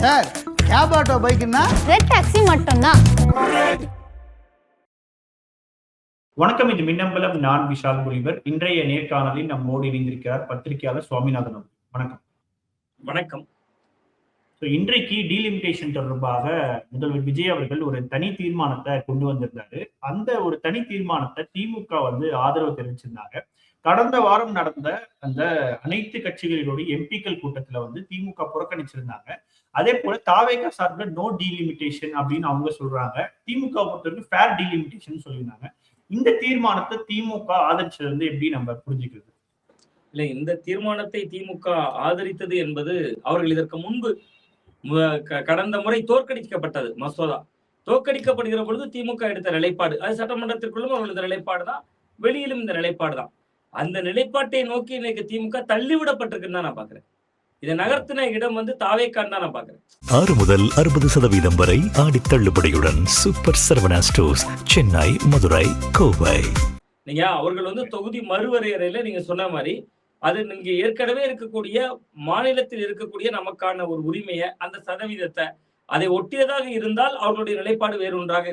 Sir cab auto பைக்குன்னா red taxi மட்டும்தான். வணக்கம், இது மின்னம்பலம். நான் விஷால் முனிவர். இன்றைய நேர்காணலில் நம்மோடு இணைந்திருக்கிறார் பத்திரிகையாளர் சுவாமிநாதன். வணக்கம். வணக்கம். இன்றைக்கு டீலிமிட்டேஷன் தொடர்பாக முதல்வர் விஜய் அவர்கள் ஒரு தனி தீர்மானத்தை கொண்டு வந்திருந்தாரு. அந்த ஒரு தனி தீர்மானத்தை திமுக ஆதரவு தெரிவிச்சிருந்தாங்க. கடந்த வாரம் நடந்த அந்த அனைத்து கட்சிகளினுடைய எம்பிக்கள் கூட்டத்துல திமுக புறக்கணிச்சிருந்தாங்க. அதே போல தாவேகா சார்பில் நோ டீலிமிட்டேஷன் அப்படின்னு அவங்க சொல்றாங்க. திமுக பொறுத்தவரைக்கும் ஃபேர் டீலிமிட்டேஷன் சொல்லியிருந்தாங்க. இந்த தீர்மானத்தை திமுக ஆதரிச்சது எப்படி நம்ம புரிஞ்சுக்கிறது? இல்ல, இந்த தீர்மானத்தை திமுக ஆதரித்தது என்பது அவர்கள் இதற்கு முன்பு கடந்த முறை தோற்கடிக்கப்பட்டது மசோதா. தோற்கடிக்கப்படுகிற பொழுது திமுக எடுத்த நிலைப்பாடு, அது சட்டமன்றத்திற்குள்ளும் அவர்கள் இந்த நிலைப்பாடு தான், வெளியிலும் இந்த நிலைப்பாடு தான். அந்த நிலைப்பாட்டை நோக்கி இன்னைக்கு திமுக தள்ளிவிடப்பட்டிருக்குன்னு தான் நான் பாக்குறேன். இதை நகர்த்தின இடம் தாவேக்கான்னு தான் நான் பாக்குறேன். 6 முதல் 60% வரை ஆடி தள்ளுபடியுடன் சூப்பர் சரவணா ஸ்டோர்ஸ், சென்னை, மதுரை, கோவை. நீங்க அவர்கள் தொகுதி மறுவரையறையில நீங்க சொன்ன மாதிரி அது நீங்க ஏற்கனவே இருக்கக்கூடிய மாநிலத்தில் இருக்கக்கூடிய நமக்கான ஒரு உரிமையை, அந்த சதவீதத்தை அதை ஒட்டியதாக இருந்தால் அவர்களுடைய நிலைப்பாடு வேறொன்றாக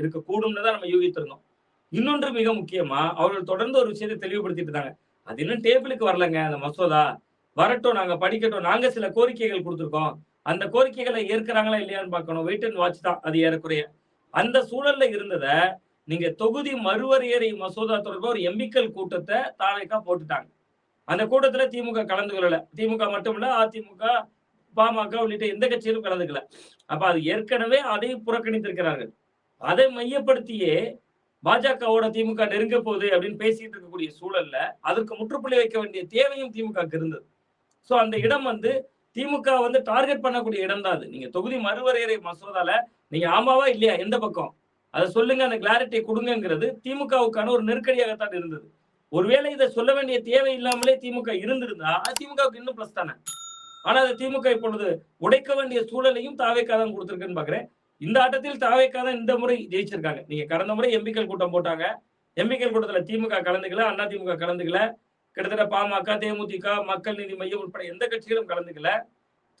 இருக்கக்கூடும் தான் நம்ம யூகித்திருந்தோம். இன்னொன்று மிக முக்கியமா, அவர்கள் தொடர்ந்து ஒரு விஷயத்தை தெளிவுபடுத்திட்டு இருந்தாங்க. அது இன்னும் டேபிளுக்கு வரலங்க, அந்த மசோதா வரட்டும், நாங்க படிக்கட்டும், நாங்க சில கோரிக்கைகள் கொடுத்துருக்கோம், அந்த கோரிக்கைகளை ஏற்கிறாங்களா இல்லையான்னு பார்க்கணும், வெயிட் அண்ட் வாட்ச் தான் அது ஏறக்குறைய. அந்த சூழல்ல இருந்ததை நீங்க தொகுதி மறுவரையறை மசோதா தொடர்பாக ஒரு எம்பிக்கள் கூட்டத்தை தாவேகா போட்டுட்டாங்க. அந்த கூட்டத்துல திமுக கலந்து கொள்ளல. திமுக மட்டுமில்ல, அதிமுக, பாமக உள்ளிட்ட எந்த கட்சியிலும் கலந்துக்கல. அப்ப அது ஏற்கனவே அதை புறக்கணித்திருக்கிறார்கள். அதை மையப்படுத்தியே பாஜகவோட திமுக நெருங்க போகுது அப்படின்னு பேசிட்டு இருக்கக்கூடிய சூழல்ல அதற்கு முற்றுப்புள்ளி வைக்க வேண்டிய தேவையும் திமுக இருந்தது. சோ அந்த இடம் திமுக டார்கெட் பண்ணக்கூடிய இடம் தான் அது. நீங்க தொகுதி மறுவரையறை மசோதால நீங்க ஆமாவா இல்லையா, எந்த பக்கம் அதை சொல்லுங்க, அந்த கிளாரிட்டி கொடுங்கிறது திமுகவுக்கான ஒரு நெருக்கடியாகத்தான் இருந்தது. ஒருவேளை இதை சொல்ல வேண்டிய தேவை இல்லாமலே திமுக இருந்திருந்தா திமுகவுக்கு இன்னும் பிளஸ் தானே. ஆனா அதை திமுக இப்பொழுது உடைக்க வேண்டிய சூழலையும் தாவேகா தான் கொடுத்திருக்குன்னு பாக்குறேன். இந்த ஆட்டத்தில் தாவேகா தான் இந்த முறை ஜெயிச்சிருக்காங்க. நீங்க கடந்த முறை எம்பிக்கள் கூட்டம் போட்டாங்க. எம்பிக்கள் கூட்டத்துல திமுக கலந்துக்கல, அண்ணா திமுக கலந்துக்கல, கிட்டத்தட்ட பாமக, தேமுதிக, மக்கள் நீதி மையம் உட்பட எந்த கட்சிகளும் கலந்துக்கல.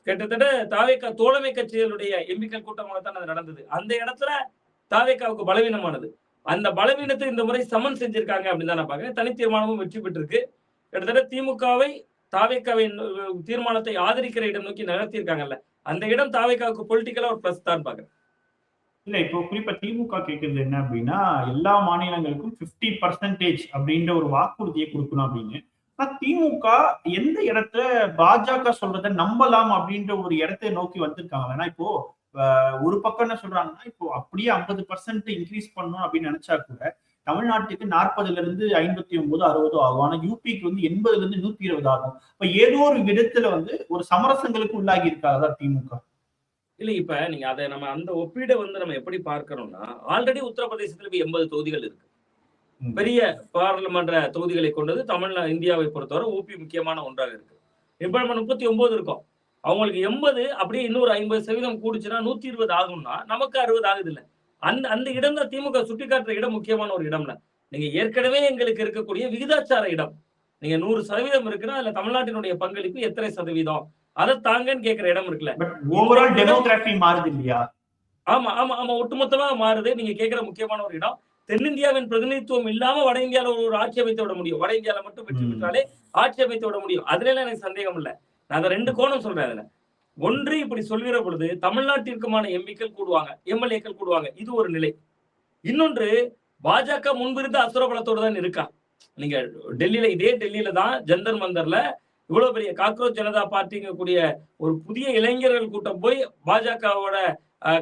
கிட்டத்தட்ட தாவேகா தோழமை கட்சிகளுடைய எம்பிக்கள் கூட்டமாக தான் அது நடந்தது. அந்த இடத்துல தாவேகாவுக்கு பலவீனமானது. அந்த பலவீனத்தை இந்த முறை சமன் செஞ்சிருக்காங்க அப்படின்னு தான் நான் பாக்குறேன். தனி தீர்மானமும் வெற்றி பெற்றிருக்கு. கிட்டத்தட்ட திமுகவை தாவேகாவின் தீர்மானத்தை ஆதரிக்கிற இடம் நோக்கி நகர்த்திருக்காங்கல்ல, அந்த இடம் தாவேகாவுக்கு பொலிட்டிக்கலா ஒரு பிளஸ் தான் பாக்குறேன். இல்ல, இப்போ குறிப்பா திமுக கேட்கறது என்ன அப்படின்னா, எல்லா மாநிலங்களுக்கும் 50% அப்படின்ற ஒரு வாக்குறுதியை கொடுக்கணும் அப்படின்னு. ஆனா திமுக எந்த இடத்துல பாஜக சொல்றதை நம்பலாம் அப்படின்ற ஒரு இடத்தை நோக்கி வந்திருக்காங்க. ஏன்னா இப்போ ஒரு பக்கம் என்ன சொல்றாங்கன்னா, இப்போ அப்படியே 50% இன்க்ரீஸ் பண்ணணும் அப்படின்னு நினைச்சா கூட தமிழ்நாட்டுக்கு 40ல இருந்து 59, 60 ஆகும். ஆனா யூபிக்கு 80ல இருந்து 120 ஆகும். இப்ப ஏதோ ஒரு விதத்துல ஒரு சமரசங்களுக்கு உள்ளாகி இருக்காதா திமுக? இல்ல, இப்ப நீங்க அதை நம்ம அந்த ஒப்பீடை நம்ம எப்படி பார்க்கிறோம்னா, ஆல்ரெடி உத்தரப்பிரதேசத்துல 80 தொகுதிகள் இருக்கு. பெரிய பாராளுமன்ற தொகுதிகளை கொண்டது இந்தியாவை பொறுத்தவரை ஊபி முக்கியமான ஒன்றாக இருக்கு. இப்ப நம்ம 39 இருக்கோம். அவங்களுக்கு 80, அப்படியே இன்னொரு 50% கூடுச்சுன்னா 120 ஆகும்னா நமக்கு 60 ஆகுது இல்ல. அந்த இடம் தான் திமுக சுட்டிக்காட்டுற இடம் முக்கியமான ஒரு இடம்ல. நீங்க ஏற்கனவே எங்களுக்கு இருக்கக்கூடிய விகிதாச்சார இடம், நீங்க 100% இருக்குன்னா அதுல தமிழ்நாட்டினுடைய பங்களிப்பு எத்தனை சதவீதம், அதை தாங்கன்னு கேட்கிற இடம் இருக்குல்ல. ஓவரால் டெமோகிராஃபி மாறுது இல்லையா? ஆமா ஆமா ஆமா, ஒட்டுமொத்தமா மாறுது. நீங்க கேட்கிற முக்கியமான ஒரு இடம். தென்னிந்தியாவின் பிரதிநிதித்துவம் இல்லாம வட இந்தியாவில ஒரு ஆட்சி அமைத்து விட முடியும். வட இந்தியாவில மட்டும் வெற்றி பெற்றாலே ஆட்சி அமைத்து விட முடியும். அதுல எல்லாம் எனக்கு சந்தேகம் இல்லை. நான் அதை 2 கோணம் சொல்றேன். அதுல ஒன்று, இப்படி சொல்கிற பொழுது தமிழ்நாட்டிற்குமான எம்பிக்கள் கூடுவாங்க, எம்எல்ஏக்கள் கூடுவாங்க, இது ஒரு நிலை. இன்னொன்று, பாஜக முன்பிருந்த அசுரபலத்தோடு தான் இருக்கா. நீங்க டெல்லியில, இதே டெல்லியில தான் ஜந்தர் மந்தர்ல இவ்வளவு பெரிய காக்ரோச் ஜனதா பார்ட்டிங்க கூடிய ஒரு புதிய இளைஞர்கள் கூட்டம் போய் பாஜகவோட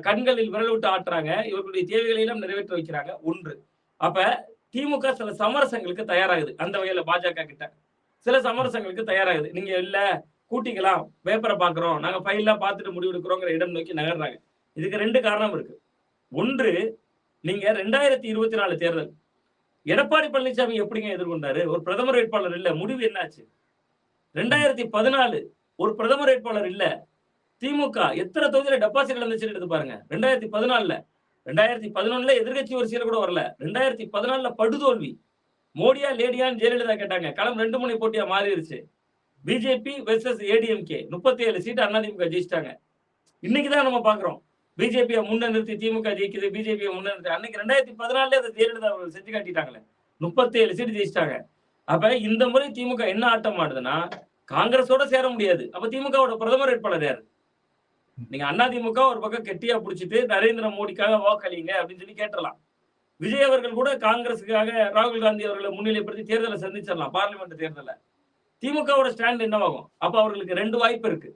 கண்களில் விரல் விட்டு ஆட்டுறாங்க. இவர்களுடைய தேவைகளை எல்லாம் நிறைவேற்ற வைக்கிறாங்க. ஒன்று, அப்ப திமுக சில சமரசங்களுக்கு தயாராகுது. அந்த வகையில பாஜக கிட்ட சில சமரசங்களுக்கு தயாராகுது. நீங்க இல்ல கூட்டிக்கலாம், பேப்பரை பாக்குறோம், நாங்க ஃபைல்லாம் பார்த்துட்டு முடிவெடுக்கிறோங்கிற இடம் நோக்கி நகர்றாங்க. இதுக்கு 2 காரணம் இருக்கு. ஒன்று, நீங்க 2024 தேர்தல் எடப்பாடி பழனிசாமி எப்படிங்க எதிர்கொண்டாரு? ஒரு பிரதமர் வேட்பாளர் இல்ல, முடிவு என்னாச்சு? 2014 ஒரு பிரதமர் வேட்பாளர் இல்ல, திமுக எத்தனை தொகுதியில டெபாசிட் இழந்துச்சுன்னு எடுத்து பாருங்க. 2014 2011 எதிர்கட்சி வரிசையில கூட வரல. 2014 படுதோல்வி. மோடியா லேடியான்னு ஜெயலலிதா கேட்டாங்க. களம் 2 முனை போட்டியா மாறிடுச்சு. BJP versus ADMK 37 seat AIADMK ஜெயிச்சிட்டாங்க. இன்னைக்குதான் நம்ம பாக்குறோம் பிஜேபியை முன்ன நிறுத்தி திமுக ஜெயிக்குது, பிஜேபியை முன்ன நிறுத்தி. அன்னைக்கு 2014 அதை ஜெயலலிதா அவர்கள் செஞ்சு காட்டிட்டாங்களே, 37 சீட்டு ஜெயிச்சிட்டாங்க. அப்ப இந்த முறை திமுக என்ன ஆட்டம் ஆடுதுன்னா காங்கிரஸோட சேர முடியாது. அப்ப திமுகவோட பிரதமர் வேட்பாளர் யாரு? நீங்க அதிமுக ஒரு பக்கம் கெட்டியா பிடிச்சிட்டு நரேந்திர மோடிக்காக வாக்களிங்க அப்படின்னு சொல்லி கேட்டலாம். விஜய் அவர்கள் கூட காங்கிரஸுக்காக ராகுல் காந்தி அவர்களை முன்னிலைப்படுத்தி தேர்தலை சந்திச்சிடலாம், பார்லிமெண்ட் தேர்தலை. திமுகவோட ஸ்டாண்ட் என்னவாகும்? அப்ப அவர்களுக்கு 2 வாய்ப்பு இருக்கு.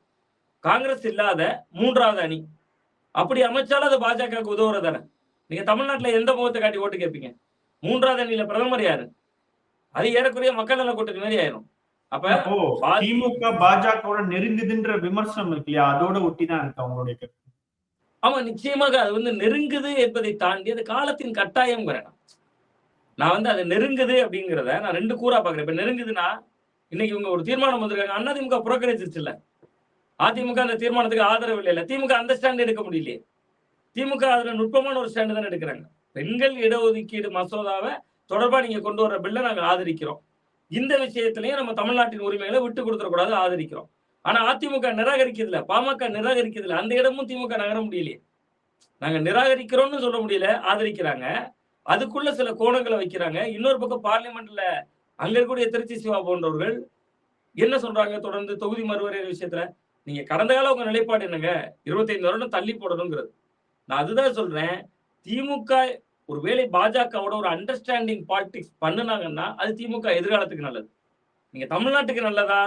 காங்கிரஸ் இல்லாத 3வது அணி அப்படி அமைச்சாலும் அது பாஜகவுக்கு உதவுறதானே. நீங்க தமிழ்நாட்டுல எந்த முகத்தை காட்டி ஓட்டு கேட்பீங்க? 3வது அணியில பிரதமர் யாரு? அது ஏறக்குறைய மக்கள் நல கூட்டணி மாதிரி ஆயிரும். அப்ப திமுக பாஜகவோட நெருங்குதுன்ற விமர்சனம் இருக்கு இல்லையா, அதோட ஒட்டிதான் இருக்கு அவங்களுடைய கருத்து. ஆமா, நிச்சயமாக அது நெருங்குது என்பதை தாண்டி அது காலத்தின் கட்டாயம். நான் அது நெருங்குது அப்படிங்கிறத நான் 2 கூறா பாக்குறேன். இப்ப நெருங்குதுன்னா இன்னைக்கு இவங்க ஒரு தீர்மானம் வந்திருக்காங்க, அதிமுக புறக்கணிச்சிருச்சு இல்ல, அதிமுக அந்த தீர்மானத்துக்கு ஆதரவு இல்லை. திமுக அந்த ஸ்டாண்ட் எடுக்க முடியலையே. திமுக அதுல நுட்பமான ஒரு ஸ்டாண்டு தான் எடுக்கிறாங்க. பெண்கள் இடஒதுக்கீடு மசோதாவை தொடர்பா நீங்க கொண்டு வர பில்லை நாங்க ஆதரிக்கிறோம், இந்த விஷயத்திலையும் நம்ம தமிழ்நாட்டின் உரிமைகளை விட்டு கொடுத்துடக்கூடாது, ஆதரிக்கிறோம். ஆனா அதிமுக நிராகரிக்கிறதுல, பாமக நிராகரிக்கிறதுல, அந்த இடமும் திமுக நகர முடியலையே. நாங்க நிராகரிக்கிறோம்னு சொல்ல முடியல, ஆதரிக்கிறாங்க. அதுக்குள்ள சில கோணங்களை வைக்கிறாங்க. இன்னொரு பக்கம் பார்லிமெண்ட்ல அங்க இருக்கக்கூடிய திருச்சி சிவா போன்றவர்கள் என்ன சொல்றாங்க? தொடர்ந்து தொகுதி மறுவரையறை விஷயத்துல நீங்க கடந்த கால உங்க நிலைப்பாடு என்னங்க? 25 வருடம் தள்ளி போடணுங்கிறது. நான் அதுதான் சொல்றேன். திமுக ஒருவேளை பாஜகவோட ஒரு அண்டர்ஸ்டாண்டிங் பாலிடிக்ஸ் பண்ணுனாங்கன்னா அது திமுக எதிர்காலத்துக்கு நல்லது. நீங்க தமிழ்நாட்டுக்கு நல்லதா,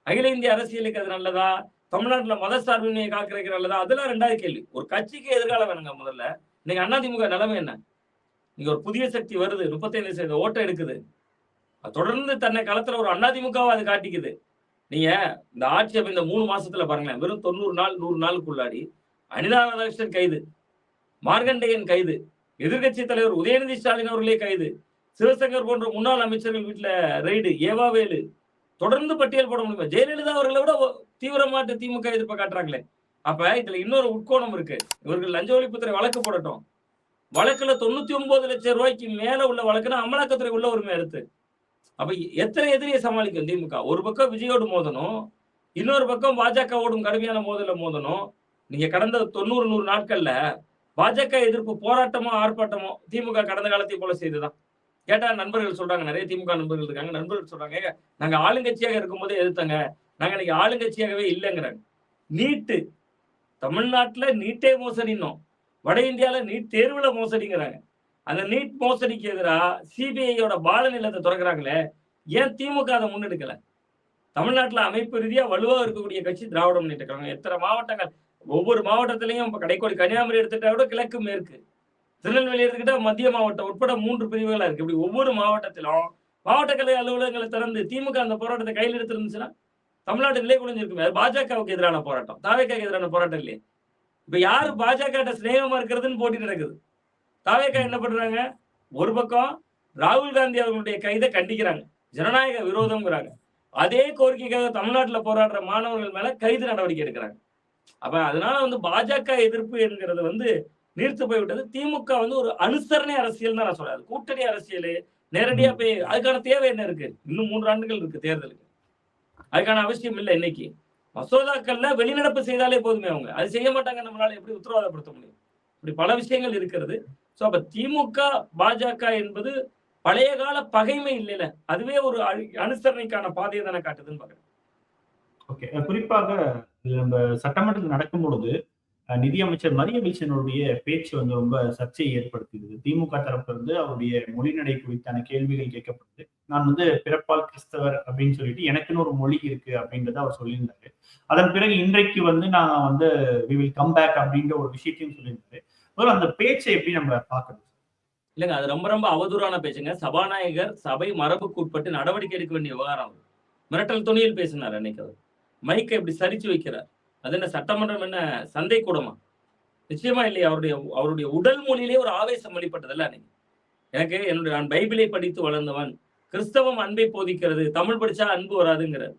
அகில இந்திய அரசியலுக்கு அது நல்லதா, தமிழ்நாட்டுல மத சார்பின்மையை காக்கிறதுக்கு நல்லதா, அதெல்லாம் 2வது கேள்வி. ஒரு கட்சிக்கு எதிர்காலம் வேணுங்க. முதல்ல நீங்க அதிமுக நிலைமை என்ன? நீங்க ஒரு புதிய சக்தி வருது, 35% ஓட்டை எடுக்குது, தொடர்ந்து தன்னை களத்துல ஒரு அதிமுகவை அது காட்டிக்குது. நீங்க இந்த ஆட்சி இந்த 3 மாசத்துல பாருங்களேன், வெறும் 90 நாள் 100 நாளுக்குள்ளாடி அனிதா ராதாகிருஷ்ணன் கைது, மார்கண்டேயன் கைது, எதிர்கட்சி தலைவர் உதயநிதி ஸ்டாலின் அவர்களே கைது, சிவசங்கர் போன்ற முன்னாள் அமைச்சர்கள் வீட்டுல ரெய்டு, ஏவாவேலு, தொடர்ந்து பட்டியல் போட முடியுமா? ஜெயலலிதா அவர்களை விட தீவிரமாட்டு திமுக எதிர்ப்பை காட்டுறாங்களே. அப்ப இதுல இன்னொரு உட்கோணம் இருக்கு. இவர்கள் லஞ்ச ஒழிப்புத்துறை வழக்கு போடட்டும், வழக்குல 99 லட்சம் ரூபாய்க்கு மேல உள்ள வழக்குன்னா அமலாக்கத்துறை உள்ள உரிமை எடுத்து, அப்ப எத்தனை எதிரியை சமாளிக்கும் திமுக? ஒரு பக்கம் விஜயோடு மோதணும், இன்னொரு பக்கம் பாஜகவோடும் கடுமையான மோதல மோதணும். நீங்க கடந்த 90-100 நாட்கள்ல பாஜக எதிர்ப்பு போராட்டமோ ஆர்ப்பாட்டமோ திமுக கடந்த காலத்தை போல செய்துதான். கேட்டா நண்பர்கள் சொல்றாங்க, நிறைய திமுக நண்பர்கள் இருக்காங்க, நண்பர்கள் சொல்றாங்க, நாங்க ஆளுங்கட்சியாக இருக்கும் போதே எதிர்த்தாங்க, நாங்க இன்னைக்கு ஆளுங்கட்சியாகவே இல்லைங்கிறாங்க. நீட்டு தமிழ்நாட்டுல நீட்டே மோசடினோம், வட இந்தியால நீட் தேர்வுல மோசடிங்கிறாங்க. அந்த நீட் மோசடிக்கு எதிராக சிபிஐயோட பால நிலத்தை திறக்கிறாங்களே, ஏன் திமுக அதை முன்னெடுக்கல? தமிழ்நாட்டுல அமைப்பு ரீதியா வலுவாக இருக்கக்கூடிய கட்சி திராவிட முன்னேற்ற கழகம். எத்தனை மாவட்டங்கள், ஒவ்வொரு மாவட்டத்திலையும் இப்ப கடைக்கோடி கன்னியாகுமரி எடுத்துட்டா கூட கிழக்கு மேற்கு, திருநெல்வேலி எடுத்துக்கிட்டா மத்திய மாவட்டம் உட்பட 3 பிரிவுகளா இருக்கு. இப்படி ஒவ்வொரு மாவட்டத்திலும் மாவட்ட கலை அலுவலகங்களை திறந்து திமுக அந்த போராட்டத்தை கையில் எடுத்திருந்துச்சுன்னா தமிழ்நாடு நிலை குறைஞ்சிருக்குமே. பாஜகவுக்கு எதிரான போராட்டம், தாவேக்காவுக்கு எதிரான போராட்டம் இல்லையே. இப்ப யாரு பாஜக சிநேகமா இருக்கிறதுன்னு போட்டி நடக்குது. தாவேக்கா என்ன பண்றாங்க? ஒரு பக்கம் ராகுல் காந்தி அவர்களுடைய கைதை கண்டிக்கிறாங்க, ஜனநாயக விரோதம்ங்கிறாங்க. அதே கோரிக்கைக்காக தமிழ்நாட்டுல போராடுற மாணவர்கள் மேல கைது நடவடிக்கை எடுக்கிறாங்க. அப்ப அதனால பாஜக எதிர்ப்பு என்கிறது நீர்த்து போய்விட்டது. திமுக ஒரு அனுசரணை அரசியல் தான் நான் சொல்றேன். கூட்டணி அரசியல் நேரடியா போய் அதுக்கான தேவை என்ன இருக்கு? இன்னும் 3 ஆண்டுகள் இருக்கு தேர்தலுக்கு, அதுக்கான அவசியம் இல்லை. இன்னைக்கு மசோதாக்கள்ல வெளிநடப்பு செய்தாலே போதுமே, அவங்க அது செய்ய மாட்டாங்க, நம்மளால எப்படி உத்தரவாதப்படுத்த முடியும்? இப்படி பல விஷயங்கள் இருக்கிறது. சோ அப்ப திமுக பாஜக என்பது பழைய கால பகைமை இல்லைல்ல, அதுவே ஒரு அனுசரணைக்கான பாதையை தானே காட்டுதுன்னு பாக்குறேன். ஓகே, குறிப்பாக நம்ம சட்டமன்றத்தில் நடக்கும் பொழுது நிதியமைச்சர் மரியவில்சனுடைய பேச்சு ரொம்ப சர்ச்சையை ஏற்படுத்தியது. திமுக தரப்புல இருந்து அவருடைய மொழிநடை குறித்தான கேள்விகள் கேட்கப்படுது. நான் பிறப்பால் கிறிஸ்தவர் அப்படின்னு சொல்லிட்டு எனக்குன்னு ஒரு மொழி இருக்கு அப்படின்றத அவர் சொல்லியிருந்தாரு. அதன் பிறகு இன்றைக்கு நான் we will come back அப்படின்ற ஒரு விஷயத்தையும் சொல்லியிருந்தாரு. அந்த பேச்சை எப்படி நம்ம பார்க்கணும்? இல்லைங்க, அது ரொம்ப ரொம்ப அவதூறான பேச்சுங்க. சபாநாயகர் சபை மரபுக்கு உட்பட்டு நடவடிக்கை எடுக்க வேண்டிய விவகாரம். மிரட்டல் துணியில் பேசினார் அன்னைக்கு. அவர் மைக்கை இப்படி சரிச்சு வைக்கிறார். அது என்ன சட்டமன்றம், என்ன சந்தை கூடமா? நிச்சயமா இல்லையா. அவருடைய உடல் மொழியிலே ஒரு ஆவேசம் வெளிப்பட்டதில்ல அன்னைக்கு. எனக்கு நான் பைபிளை படித்து வளர்ந்தவன், கிறிஸ்தவம் அன்பை போதிக்கிறது, தமிழ் படிச்சா அன்பு வராதுங்கிறது.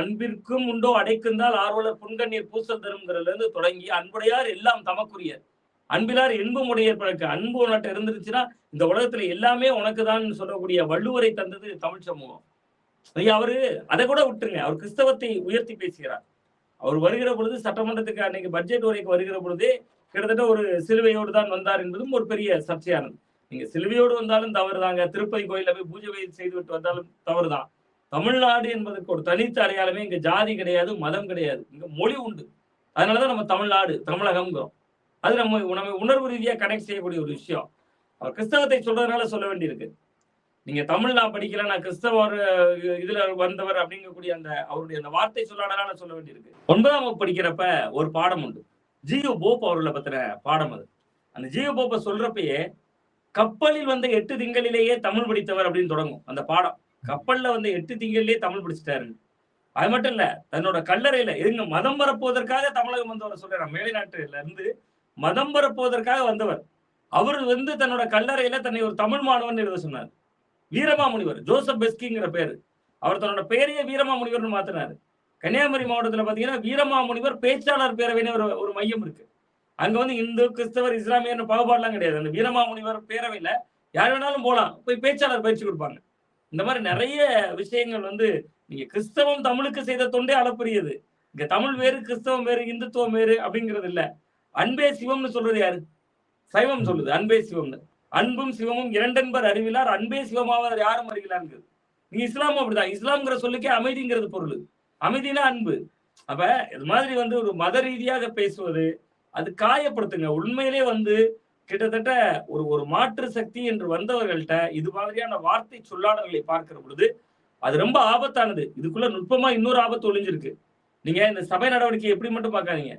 அன்பிற்கும் உண்டோ அடைக்குந்தால் ஆர்வலர் புன்கண்ணீர் பூசல் தரும்ங்கிறதுல இருந்து தொடங்கி அன்புடையார் எல்லாம் தமக்குரிய, அன்பிலார் என்பும் உடையர் பழக்க, அன்பு உனக்கு இருந்துருச்சுன்னா இந்த உலகத்துல எல்லாமே உனக்குதான் சொல்லக்கூடிய வள்ளுவரை தந்தது தமிழ் சமூகம். அவரு அதை கூட விட்டுருங்க, அவர் கிறிஸ்தவத்தை உயர்த்தி பேசுகிறார். அவர் வருகிற பொழுது சட்டமன்றத்துக்கு அன்னைக்கு பட்ஜெட் உரைக்கு வருகிற பொழுதே கிட்டத்தட்ட ஒரு சிலுவையோடு தான் வந்தார் என்பதும் ஒரு பெரிய சர்ச்சையானது. நீங்க சிலுவையோடு வந்தாலும் தவறுதாங்க, திருப்பதி கோயில போய் பூஜை செய்து விட்டு வந்தாலும் தவறுதான். தமிழ்நாடு என்பதற்கு ஒரு தனித்த அடையாளமே இங்க ஜாதி கிடையாது, மதம் கிடையாது, இங்க மொழி உண்டு. அதனாலதான் நம்ம தமிழ்நாடு, தமிழகம்ங்கிறோம். அது நம்ம உணர்வு ரீதியா கனெக்ட் செய்யக்கூடிய ஒரு விஷயம். அவர் கிறிஸ்தவத்தை சொல்றதுனால சொல்ல வேண்டியிருக்கு. நீங்க தமிழ் நான் படிக்கல, நான் கிறிஸ்தவர் இதுல வந்தவர் அப்படிங்கக்கூடிய அந்த அவருடைய அந்த வார்த்தை சொல்லாடனால சொல்ல வேண்டியிருக்கு. 9ஆம் வகுப்பு படிக்கிறப்ப ஒரு பாடம் உண்டு, ஜியோ போப் அவர்களை பத்தின பாடம். அது அந்த ஜியோ போப்பை சொல்றப்பயே கப்பலில் வந்த 8 திங்களிலேயே தமிழ் படித்தவர் அப்படின்னு தொடங்கும் அந்த பாடம். கப்பல்ல வந்து 8 திங்களிலேயே தமிழ் படிச்சுட்டாரு. அது மட்டும் இல்ல, தன்னோட கல்லறையில எங்க மதம் பரப்புவதற்காக தமிழகம் வந்தவரை சொல்றாரு. மேலைநாட்டுல இருந்து மதம் பரப்புவதற்காக வந்தவர். அவர் வந்து தன்னோட கல்லறையில தன்னை ஒரு தமிழ் மாணவன் எழுத சொன்னார். வீரமாமுனிவர், ஜோசப் பெஸ்கிங்கிற பேரு. அவர் தன்னோட பெயரையே வீரமாமுனிவர்னு மாத்தினாரு. கன்னியாகுமரி மாவட்டத்துல பாத்தீங்கன்னா வீரமாமுனிவர் பேச்சாளர் பேரவைன்னு ஒரு மையம் இருக்கு. அங்க வந்து இந்து, கிறிஸ்தவர், இஸ்லாமியர்னு பாகுபாடுலாம் கிடையாது. அந்த வீரமாமுனிவர் பேரவையில யார் வேணாலும் போலாம், போய் பேச்சாளர் பயிற்சி கொடுப்பாங்க. இந்த மாதிரி நிறைய விஷயங்கள் வந்து நீங்க கிறிஸ்தவம் தமிழுக்கு செய்த தொண்டே அளப்பரியது. இங்க தமிழ் வேறு, கிறிஸ்தவம் வேறு, இந்துத்துவம் வேறு அப்படிங்கிறது இல்ல. அன்பே சிவம்னு சொல்றது யாரு? சைவம் சொல்லுது அன்பே சிவம்னு. அன்பும் சிவமும் இரண்டென்பர் அறிவிலார், அன்பே சிவமாவது யாரும் அறிவிலான்னு. நீங்க இஸ்லாமும் அப்படிதான். இஸ்லாம்ங்கிற சொல்லுக்கே அமைதிங்கிறது பொருள். அமைதினா அன்பு. அப்ப இது மாதிரி வந்து ஒரு மத ரீதியாக பேசுவது அது காயப்படுத்துங்க. உண்மையிலே வந்து கிட்டத்தட்ட ஒரு மாற்று சக்தி என்று வந்தவர்கள்ட்ட இது மாதிரியான வார்த்தை சொல்லாடல்களை பார்க்கிற பொழுது அது ரொம்ப ஆபத்தானது. இதுக்குள்ள நுட்பமா இன்னொரு ஆபத்து ஒளிஞ்சிருக்கு. நீங்க இந்த சபை நடவடிக்கை எப்படி மட்டும் பார்க்காதீங்க.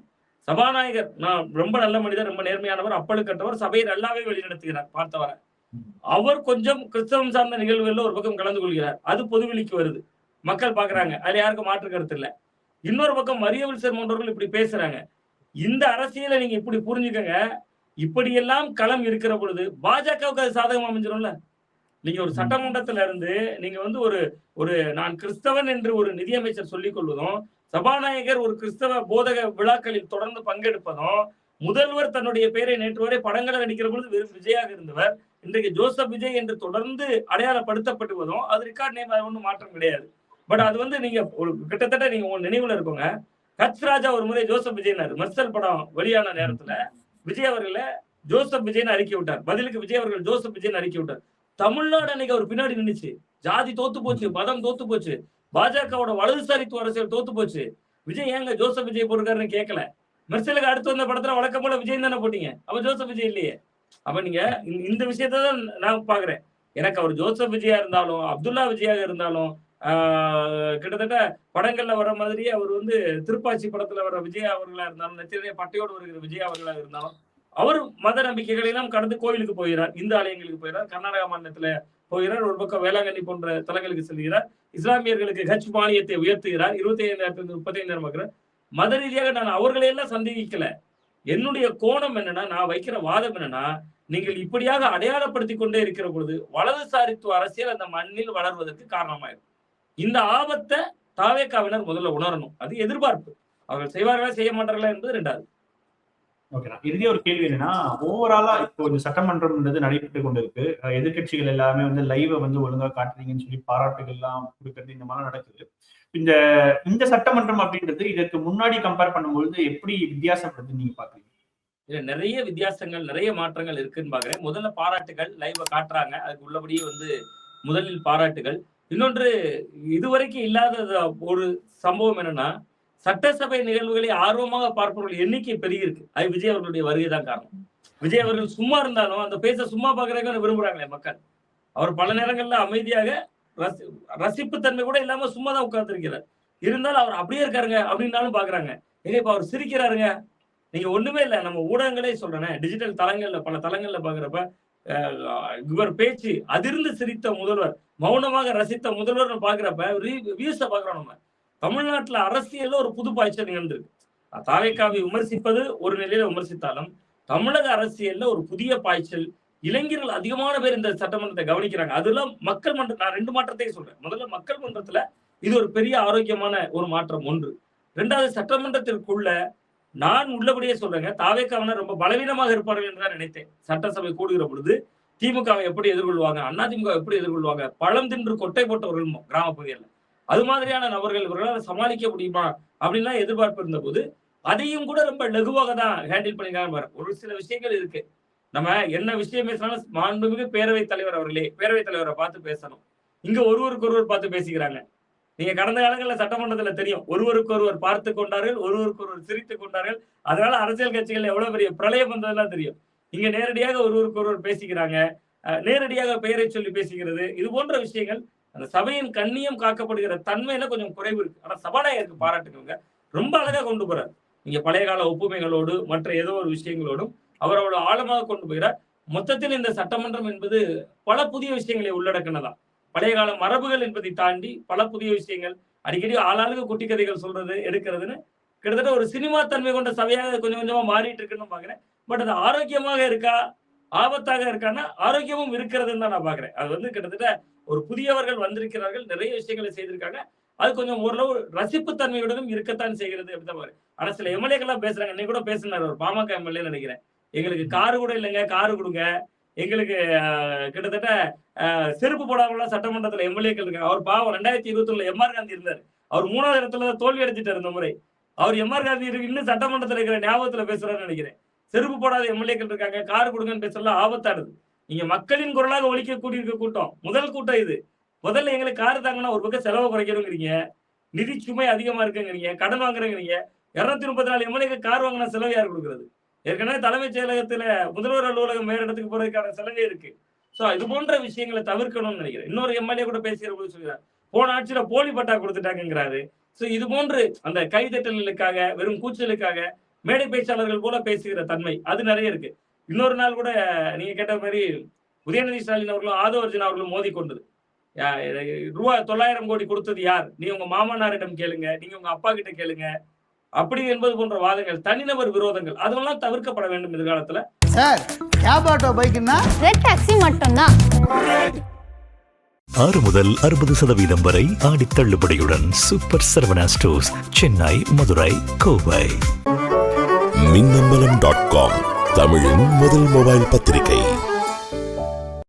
சபாநாயகர் நான் ரொம்ப நல்ல மனிதர், ரொம்ப நேர்மையானவர், அப்பழுக்கற்றவர், சபையை நல்லாவே வழிநடத்துகிறார் பார்த்தவர. அவர் கொஞ்சம் கிறிஸ்தவம் சார்ந்த நிகழ்வுகள்ல ஒரு பக்கம் கலந்து கொள்கிறார். அது பொதுவெளிக்கு வருது, மக்கள் பாக்குறாங்க, அதுல யாருக்கும் மாற்று கருத்து இல்ல. இன்னொரு பக்கம் மரியவில்சன் போன்றவர்கள் இப்படி பேசுறாங்க. இந்த அரசியலை நீங்க இப்படி புரிஞ்சுக்கங்க. இப்படியெல்லாம் களம் இருக்கிற பொழுது பாஜகவுக்கு அது சாதகமா அமைஞ்சிடும்ல. நீங்க ஒரு சட்டமன்றத்துல இருந்து நீங்க வந்து ஒரு நான் கிறிஸ்தவன் என்று ஒரு நிதியமைச்சர் சொல்லிக் கொள்வதும், சபாநாயகர் ஒரு கிறிஸ்தவ போதக விழாக்களில் தொடர்ந்து பங்கெடுப்பதும், முதல்வர் தன்னுடைய பெயரை நேற்று வரை படங்களை நடிக்கிற பொழுது வெறும் விஜயாக இருந்தவர் இன்றைக்கு ஜோசப் விஜய் என்று தொடர்ந்து அடையாளப்படுத்தப்படுவதும் அது ரெக்கார்ட் நேம், அது ஒன்றும் மாற்றம் கிடையாது. பட் அது வந்து நீங்க ஒரு கிட்டத்தட்ட நீங்க உங்க நினைவுல இருக்கோங்க, கட்ச் ராஜா ஒரு முறை ஜோசப் விஜய்னாரு. மெர்சல் படம் வெளியான நேரத்துல விஜய் அவர்களை ஜோசப் விஜய்னு அறிக்கை விட்டார். பதிலுக்கு விஜய் அவர்கள் ஜோசப் விஜய்னு அறிக்கை விட்டார். தமிழ்நாடு அன்னைக்கு அவர் பின்னாடி நின்னுச்சு. ஜாதி தோத்து போச்சு, மதம் தோத்து போச்சு, பாஜகவோட வலதுசாரித்துவ அரசியல் தோத்து போச்சு. விஜய் ஏங்க ஜோசப் விஜய் போட்டிருக்காருன்னு கேட்கல. மெர்சலுக்கு அடுத்து வந்த படத்துல வழக்கம் போல விஜய் தானே போட்டீங்க, அப்ப ஜோசப் விஜய் இல்லையே. அப்ப நீங்க இந்த விஷயத்தான் நான் பாக்குறேன். எனக்கு அவர் ஜோசப் விஜயா இருந்தாலும், அப்துல்லா விஜயாக இருந்தாலும், கிட்டத்தட்ட படங்கள்ல வர மாதிரியே அவர் வந்து திருப்பாச்சி படத்துல வர விஜய் அவர்களா இருந்தாலும், நெத்திலே பட்டையோடு வருகிற விஜய் அவர்களா இருந்தாலும், அவர் மத நம்பிக்கைகளை எல்லாம் கடந்து கோயிலுக்கு போகிறார், இந்து ஆலயங்களுக்கு போகிறார், கர்நாடகா மாநிலத்துல போகிறார், ஒரு பக்கம் வேளாங்கண்ணி போன்ற தலங்களுக்கு செல்கிறார், இஸ்லாமியர்களுக்கு ஹஜ் மானியத்தை உயர்த்துகிறார், 25,000 35,000 ஆக்குறார். மத ரீதியாக நான் அவர்களையெல்லாம் சந்தேகிக்கல. என்னுடைய கோணம் என்னன்னா, நான் வைக்கிற வாதம் என்னன்னா, நீங்கள் இப்படியாக அடையாளப்படுத்திக் கொண்டே இருக்கிற பொழுது வலதுசாரித்துவ அரசியல் அந்த மண்ணில் வளர்வதற்கு காரணமாயிருக்கும். இந்த ஆபத்தை தாவேக்காவினர் முதல்ல உணரணும். அது எதிர்பார்ப்பு. அவர்கள் செய்வார்களா செய்ய மாட்டார்களா என்பது 2வது. ஓகேண்ணா. இறுதியா ஒரு கேள்வி என்னன்னா, ஓவராலா இப்போ இந்த சட்டமன்றம்ன்றது நடைபெற்று கொண்டு இருக்கு. எதிர்கட்சிகள் எல்லாமே வந்து லைவை வந்து ஒழுங்கா காட்டுறீங்கன்னு சொல்லி பாராட்டுகள் எல்லாம் கொடுக்கறது இந்த மாதிரி நடக்குது. இந்த சட்டமன்றம் அப்படின்றது இதற்கு முன்னாடி கம்பேர் பண்ணும்பொழுது எப்படி வித்தியாசப்படுது நீங்க பாக்குறீங்க? இல்ல, நிறைய வித்தியாசங்கள், நிறைய மாற்றங்கள் இருக்குன்னு பாக்குறேன். முதல்ல பாராட்டுகள், லைவை காட்டுறாங்க, அதுக்கு உள்ளபடியே வந்து முதலில் பாராட்டுகள். இன்னொன்று, இதுவரைக்கும் இல்லாத ஒரு சம்பவம் என்னன்னா, சட்டசபை நிகழ்வுகளை ஆர்வமாக பார்ப்பவர்கள் எண்ணிக்கை பெருகிருக்கு. அது விஜய் அவர்களுடைய வருகைதான் காரணம். விஜய் அவர்கள் சும்மா இருந்தாலும் அந்த பேச சும்மா பாக்குறதுக்கு விரும்புறாங்களே மக்கள். அவர் பல நேரங்கள்ல அமைதியாக ரசிப்பு தன்மை கூட இல்லாம சும்மா தான் உட்கார்ந்துருக்கிறார். இருந்தாலும் அவர் அப்படியே இருக்காருங்க அப்படின்னாலும் பாக்குறாங்க. ஏங்க இப்ப அவர் சிரிக்கிறாருங்க. நீங்க ஒண்ணுமே இல்லை, நம்ம ஊடகங்களே சொல்றேன், டிஜிட்டல் தளங்கள்ல பல தளங்கள்ல பாக்குறப்ப இவர் பேச்சு அதிர்ந்து சிரித்த முதல்வர், மௌனமாக ரசித்த முதல்வர் பாக்குறப்ப வியூஸ பாக்குறோம். நம்ம தமிழ்நாட்டுல அரசியல்ல ஒரு புது பாய்ச்சல் நிகழ்ந்திருக்கு. தாவேக்காவை விமர்சிப்பது ஒரு நிலையில விமர்சித்தாலும் தமிழக அரசியல்ல ஒரு புதிய பாய்ச்சல். இளைஞர்கள் அதிகமான பேர் இந்த சட்டமன்றத்தை கவனிக்கிறாங்க. அதெல்லாம் மக்கள் மன்றம். நான் 2 மாற்றத்தையும் சொல்றேன். முதல்ல மக்கள் மன்றத்துல இது ஒரு பெரிய ஆரோக்கியமான ஒரு மாற்றம் ஒன்று. 2வது, சட்டமன்றத்திற்குள்ள நான் உள்ளபடியே சொல்றேங்க, தாவேக்காவினர் ரொம்ப பலவீனமாக இருப்பார்கள் என்று தான் நினைத்தேன். சட்டசபை கூடுகிற பொழுது திமுகவை எப்படி எதிர்கொள்வாங்க, அதிமுக எப்படி எதிர்கொள்வாங்க, பழம் தின்று கொட்டை போட்டவர்கள் கிராம பகுதியில் அது மாதிரியான நபர்கள் இவர்களால் சமாளிக்க முடியுமா அப்படின்லாம் எதிர்பார்ப்பு இருந்த போது அதையும் கூட ரொம்ப லகுவாக தான் ஹேண்டில் பண்ணிருக்காங்க. ஒரு சில விஷயங்கள் இருக்கு. நம்ம என்ன விஷயம் பேசினாலும் மாண்புமிகு பேரவைத் தலைவர் அவர்களே, பேரவைத் தலைவரை பார்த்து பேசணும். இங்க ஒருவருக்கு ஒருவர் பார்த்து பேசிக்கிறாங்க. நீங்க கடந்த காலங்களில் சட்டமன்றத்துல தெரியும், ஒருவருக்கு ஒருவர் பார்த்து கொண்டார்கள், ஒருவருக்கு ஒருவர் சிரித்துக் கொண்டார்கள். அதனால அரசியல் கட்சிகள் எவ்வளவு பெரிய பிரளயம் வந்ததெல்லாம் தெரியும். இங்க நேரடியாக ஒருவருக்கு ஒருவர் பேசிக்கிறாங்க, நேரடியாக பெயரை சொல்லி பேசிக்கிறது, இது போன்ற விஷயங்கள் அந்த சபையின் கண்ணியம் காக்கப்படுகிற தன்மையில கொஞ்சம் குறைவு இருக்கு. ஆனா சபாநாயகருக்கு பாராட்டுங்க, ரொம்ப அழகா கொண்டு போறாரு. நீங்க பழைய கால ஒப்புமைகளோடு மற்ற ஏதோ ஒரு விஷயங்களோடும் அவர் அவ்வளவு ஆழமாக கொண்டு போகிறார். மொத்தத்தில் இந்த சட்டமன்றம் என்பது பல புதிய விஷயங்களை உள்ளடக்கினதான். பழைய கால மரபுகள் என்பதை தாண்டி பல புதிய விஷயங்கள், அடிக்கடி ஆளாளுக்கு குட்டி கதைகள் சொல்றது எடுக்கிறதுன்னு கிட்டத்தட்ட ஒரு சினிமா தன்மை கொண்ட சபையாக கொஞ்சம் கொஞ்சமா மாறிட்டு இருக்குன்னு பாக்குறேன். பட் அது ஆரோக்கியமாக இருக்கா, ஆபத்தாக இருக்கான்னா ஆரோக்கியமும் இருக்கிறதுன்னு தான் நான் பாக்குறேன். அது வந்து கிட்டத்தட்ட ஒரு புதியவர்கள் வந்திருக்கிறார்கள், நிறைய விஷயங்களை செய்திருக்காங்க. அது கொஞ்சம் ஓரளவு ரசிப்பு தன்மையுடனும் இருக்கத்தான் செய்கிறது அப்படிதான் பாரு. ஆனா சில எம்எல்ஏக்கெல்லாம் பேசுறாங்க. இன்னைக்கு கூட பேசினார் ஒரு பாமக எம்எல்ஏ நினைக்கிறேன். எங்களுக்கு காரு கூட இல்லைங்க, காரு கொடுங்க. எங்களுக்கு கிட்டத்தட்ட செருப்பு போடாமலாம் சட்டமன்றத்துல எம்எல்ஏக்கள் இருக்காங்க. அவர் பாவம் 2021 எம்ஆர் காந்தி இருந்தார். அவர் 3வது இடத்துல தோல்வி அடைஞ்சிட்டார் இந்த முறை. அவர் எம்ஆர் காந்தி இன்னும் சட்டமன்றத்துல இருக்கிற ஞாபகத்துல பேசுறாருன்னு நினைக்கிறேன். செருப்பு போடாத எம்எல்ஏக்கள் இருக்காங்க, கார் கொடுங்கன்னு பேசலாம் ஆபத்தானது. நீங்க மக்களின் குரலாக ஒழிக்க கூடியிருக்க கூட்டம், முதல் கூட்டம் இது. முதல்ல எங்களுக்கு கார் தாங்கன்னா ஒரு பக்கம் செலவு குறைக்கிறோங்கிறீங்க, நிதி சுமை அதிகமா இருக்குங்கிறீங்க, கடன் வாங்குறேங்கிறீங்க. 234 எம்எல்ஏக்கு கார் வாங்கின செலவு யார் கொடுக்குறது? ஏற்கனவே தலைமைச் செயலகத்துல முதல்வர் அலுவலகம் வேற இடத்துக்கு போறதுக்கான செலவே இருக்கு. சோ இது போன்ற விஷயங்களை தவிர்க்கணும்னு நினைக்கிறேன். இன்னொரு எம்எல்ஏ கூட பேசுகிற போது சொல்கிறார், போன ஆட்சியில போலி பட்டா கொடுத்துட்டாங்கிறாரு. சோ இது போன்று அந்த கைதட்டலுக்காக, வெறும் கூச்சலுக்காக மேடை பேச்சாளர்கள் போல பேசுகிற தன்மை அது நிறைய இருக்கு. இன்னொரு நாள் கூட நீங்க கேட்ட மாதிரி உதயநிதி ஸ்டாலின் அவர்களும் ஆதவ அர்ஜுனா அவர்களும் மோதி கொண்டது. ரூபாய் 900 கோடி கொடுத்தது யார்? நீங்க உங்க மாமனாரிடம் கேளுங்க, நீங்க உங்க அப்பா கிட்ட கேளுங்க, அப்படி என்பது போன்ற வாதங்கள், தனிநபர் விரோதங்கள், அதெல்லாம் தவிர்க்கப்பட வேண்டும் எதிர்காலத்துல. சார், கேப் ஆட்டோ பைக்குன்னா ரெட் டாக்ஸி மட்டும்தான். 6 முதல் 60% வரை ஆடி தள்ளுபடியுடன் சூப்பர் சரவணா ஸ்டோர்ஸ், சென்னை, மதுரை, கோவை. மின்னம்பலம்.com தமிழின் முதல் மொபைல் பத்திரிகை.